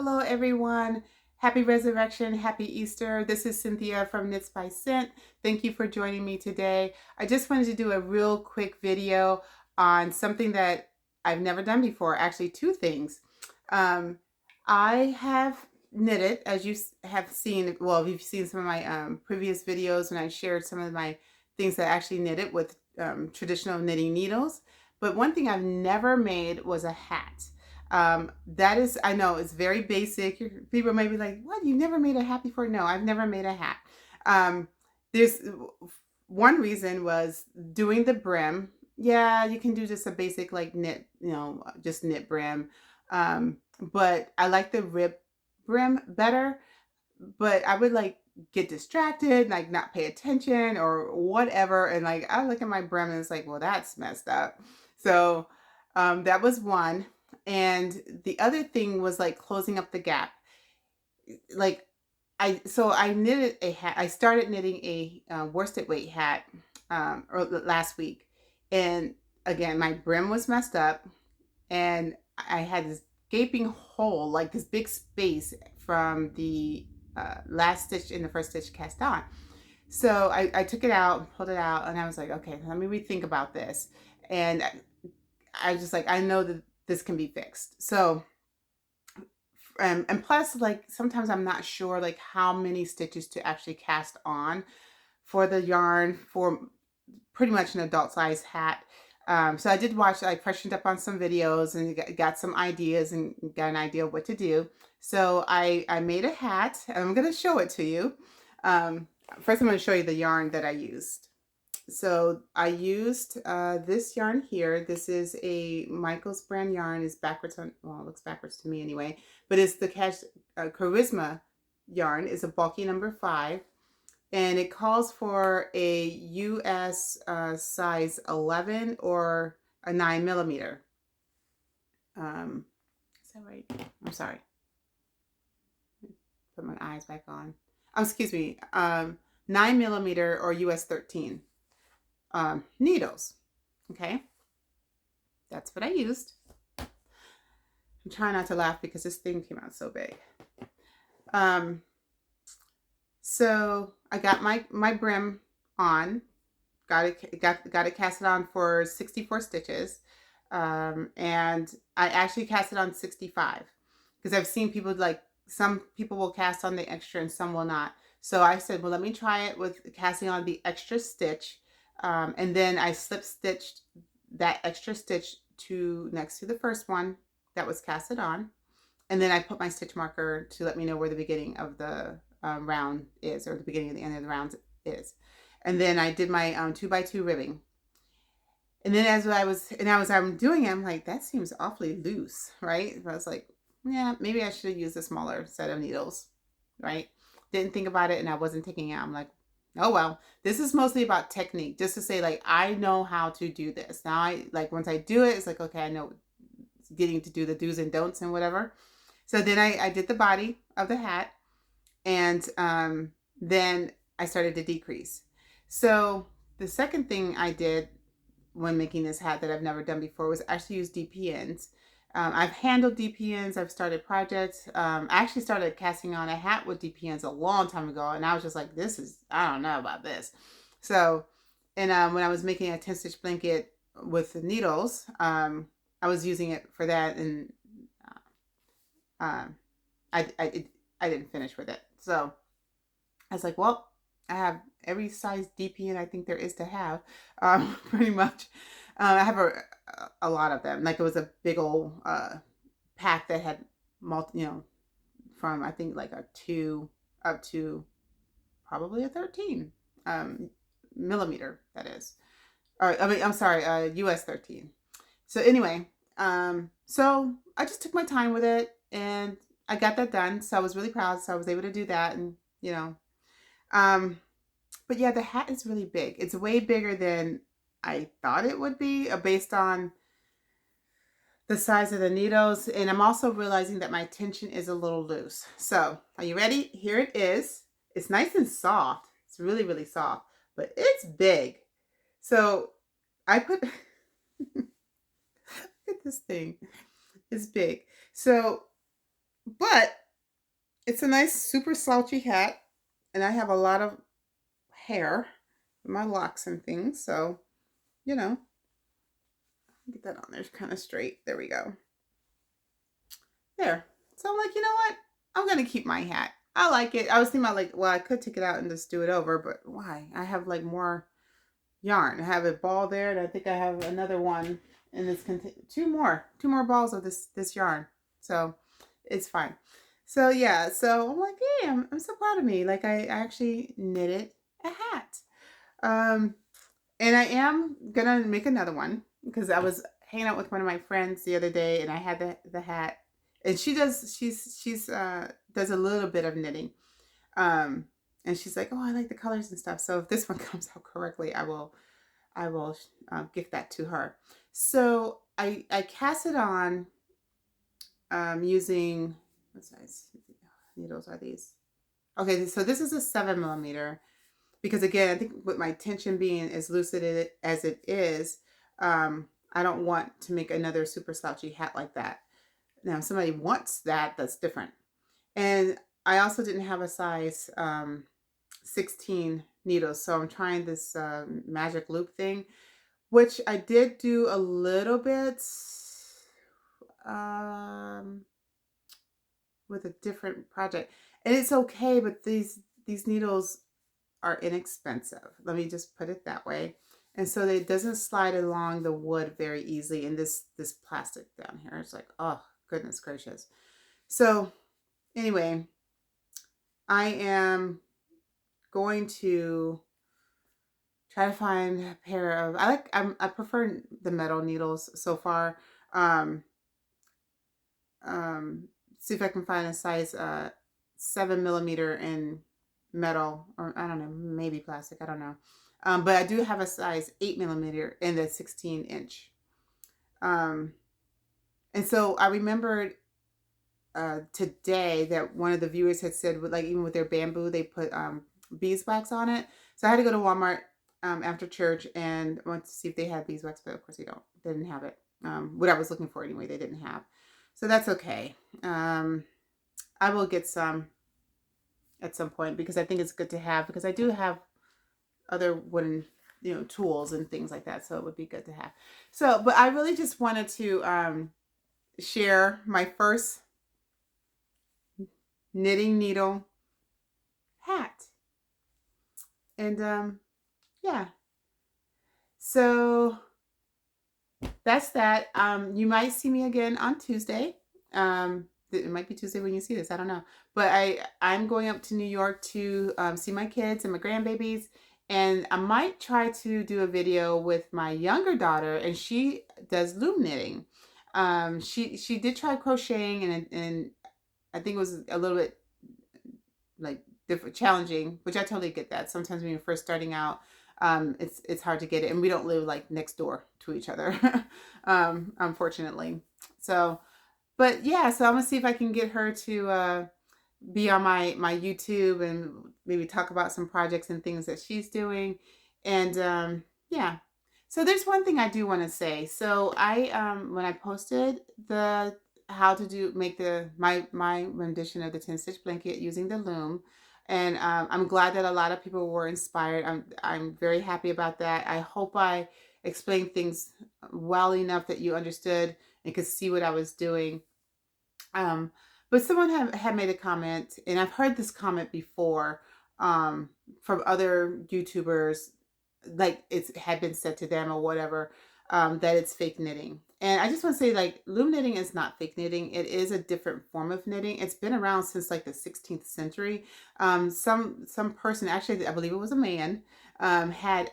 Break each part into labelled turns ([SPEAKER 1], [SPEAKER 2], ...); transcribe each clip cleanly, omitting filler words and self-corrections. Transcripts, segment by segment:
[SPEAKER 1] Hello, everyone. Happy Resurrection. Happy Easter. This is Cynthia from Knits by Scent. Thank you for joining me today. I just wanted to do a real quick video on something that I've never done before. Actually, two things. Um, I have knitted, as you have seen, well, you've seen some of my previous videos when I shared some of my things that I actually knitted with traditional knitting needles. But one thing I've never made was a hat. That is, I know it's very basic. People may be like, what? You never made a hat before? No, I've never made a hat. Um, there's one reason was doing the brim. Yeah, you can do just a basic like knit, just knit brim. But I like the rib brim better, but I would like get distracted, like not pay attention or whatever. And like, I look at my brim and it's like, well, that's messed up. So, that was one. And the other thing was like closing up the gap. Like I knitted a hat. I started knitting a worsted weight hat or last week. And again, my brim was messed up and I had this gaping hole, like this big space from the last stitch in the first stitch cast on. So I took it out, pulled it out, and I was like, okay, let me rethink about this. And I just like, I know that this can be fixed. So, and plus, like, sometimes I'm not sure, like, how many stitches to actually cast on for the yarn for pretty much an adult size hat. So I did watch, I freshened up on some videos and got some ideas and got an idea of what to do. So I made a hat and I'm going to show it to you. First, I'm going to show you the yarn that I used. So I used this yarn here. This is a Michaels brand yarn. It's backwards on, well, it looks backwards to me anyway, but it's the Charisma yarn. It's a bulky number 5. And it calls for a US size 11 or a 9mm. Is that right? I'm sorry. Put my eyes back on. Excuse me. 9mm or US 13 needles. Okay. That's what I used. I'm trying not to laugh because this thing came out so big. So I got my brim on, got it casted on for 64 stitches, and I actually cast it on 65 because I've seen people like some people will cast on the extra and some will not. So I said, well, let me try it with casting on the extra stitch, and then I slip stitched that extra stitch to next to the first one that was casted on. And then I put my stitch marker to let me know where the beginning of the round is, or the beginning of the end of the round is. And then I did my 2x2 ribbing. And then as I'm doing it, I'm like, that seems awfully loose, right? I was like, yeah, maybe I should have used a smaller set of needles, right? Didn't think about it and I wasn't taking it. I'm like, oh well, this is mostly about technique, just to say like, I know how to do this. Now I like, once I do it, it's like, okay, I know getting to do the do's and don'ts and whatever. So then I did the body of the hat, and then I started to decrease. So the second thing I did when making this hat that I've never done before was actually use DPNs. I've handled DPNs. I've started projects. I actually started casting on a hat with DPNs a long time ago, and I was just like, I don't know about this. So, and when I was making a 10-stitch blanket with the needles, I was using it for that, and I didn't finish with it. So I was like, well, I have every size DPN I think there is to have, pretty much. I have a lot of them. Like it was a big old pack that had from I think like a 2 up to probably a 13 millimeter, that is. Or I mean, I'm sorry, US 13. So anyway, so I just took my time with it and I got that done. So I was really proud. So I was able to do that, and but yeah, the hat is really big. It's way bigger than I thought it would be, based on the size of the needles. And I'm also realizing that my tension is a little loose. So are you ready? Here it is. It's nice and soft. It's really, really soft, but it's big. So I put, look at this thing. It's big. So But it's a nice, super slouchy hat. And I have a lot of hair, my locks and things. So, you know, get that on there kind of straight. There we go. There. So I'm like, you know what? I'm going to keep my hat. I like it. I was thinking about like, well, I could take it out and just do it over, but why? I have like more yarn. I have a ball there, and I think I have another one in this two more balls of this yarn. So it's fine. So yeah, so I'm like, hey, I'm so proud of me. Like I actually knitted a hat. Um, and I am gonna make another one because I was hanging out with one of my friends the other day, and I had the hat, and she's does a little bit of knitting. Um, and she's like, oh, I like the colors and stuff. So if this one comes out correctly, I will gift that to her. So I cast it on using, what size needles are these? Okay, so this is a 7 millimeter because again, I think with my tension being as lucid as it is, I don't want to make another super slouchy hat like that. Now, if somebody wants that, that's different. And I also didn't have a size 16 needles, so I'm trying this magic loop thing, which I did do a little bit um, with a different project, and it's okay. But these needles are inexpensive. Let me just put it that way. And so it doesn't slide along the wood very easily. And this plastic down here is like, oh goodness gracious. So anyway, I am going to try to find a pair of I prefer the metal needles so far. Um, See if I can find a size 7 millimeter in metal, or I don't know, maybe plastic, I don't know. But I do have a size 8 millimeter in the 16 inch. Um, and so I remembered today that one of the viewers had said, with like even with their bamboo, they put beeswax on it. So I had to go to Walmart after church and went to see if they had beeswax, but of course they didn't have it. What I was looking for anyway, they didn't have. So that's okay. I will get some at some point because I think it's good to have, because I do have other wooden, tools and things like that. So it would be good to have. So, but I really just wanted to share my first knitting needle hat. And yeah. So that's that. You might see me again on Tuesday. It might be Tuesday when you see this. I don't know. But I'm going up to New York to see my kids and my grandbabies. And I might try to do a video with my younger daughter, and she does loom knitting. She did try crocheting, and I think it was a little bit like different, challenging, which I totally get that. Sometimes when you're first starting out, it's hard to get it, and we don't live like next door to each other, unfortunately. So, but yeah, so I'm gonna see if I can get her to be on my YouTube and maybe talk about some projects and things that she's doing, and yeah. So there's one thing I do want to say. So I when I posted the how to make my rendition of the 10 stitch blanket using the loom, and I'm glad that a lot of people were inspired. I'm very happy about that. I hope I explained things well enough that you understood and could see what I was doing. Um, but someone had made a comment, and I've heard this comment before from other YouTubers, like it had been said to them or whatever, that it's fake knitting. And I just want to say, like, loom knitting is not fake knitting. It is a different form of knitting. It's been around since like the 16th century. Some person, actually, I believe it was a man, had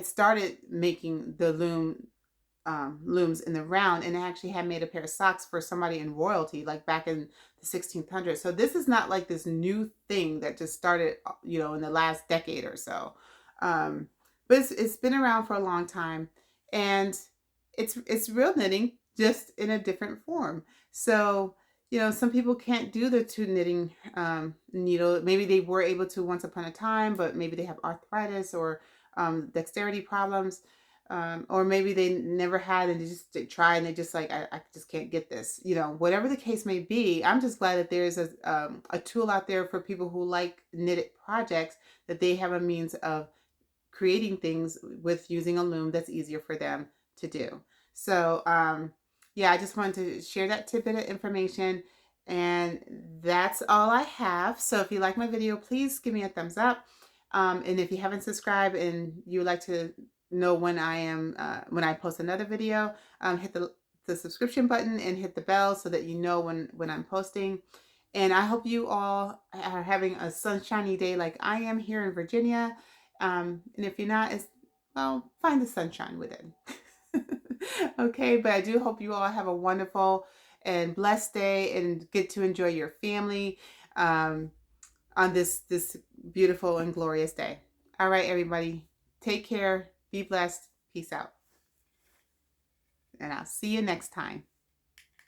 [SPEAKER 1] started making the looms in the round, and actually had made a pair of socks for somebody in royalty, like back in the 1600s. So this is not like this new thing that just started, in the last decade or so. But it's been around for a long time, and it's real knitting, just in a different form. So some people can't do the two knitting needle. Maybe they were able to once upon a time, but maybe they have arthritis or dexterity problems. or maybe they never had and they try and they just like, I just can't get this. You know, whatever the case may be, I'm just glad that there's a tool out there for people who like knitted projects, that they have a means of creating things with using a loom that's easier for them to do. So yeah, I just wanted to share that tidbit of information, and that's all I have. So if you like my video, please give me a thumbs up. And if you haven't subscribed and you would like to know when I post another video, hit the subscription button and hit the bell so that you know when I'm posting. And I hope you all are having a sunshiny day like I am here in Virginia. And if you're not, well, find the sunshine within. Okay, but I do hope you all have a wonderful and blessed day and get to enjoy your family on this beautiful and glorious day. All right, everybody, take care, be blessed, peace out, and I'll see you next time.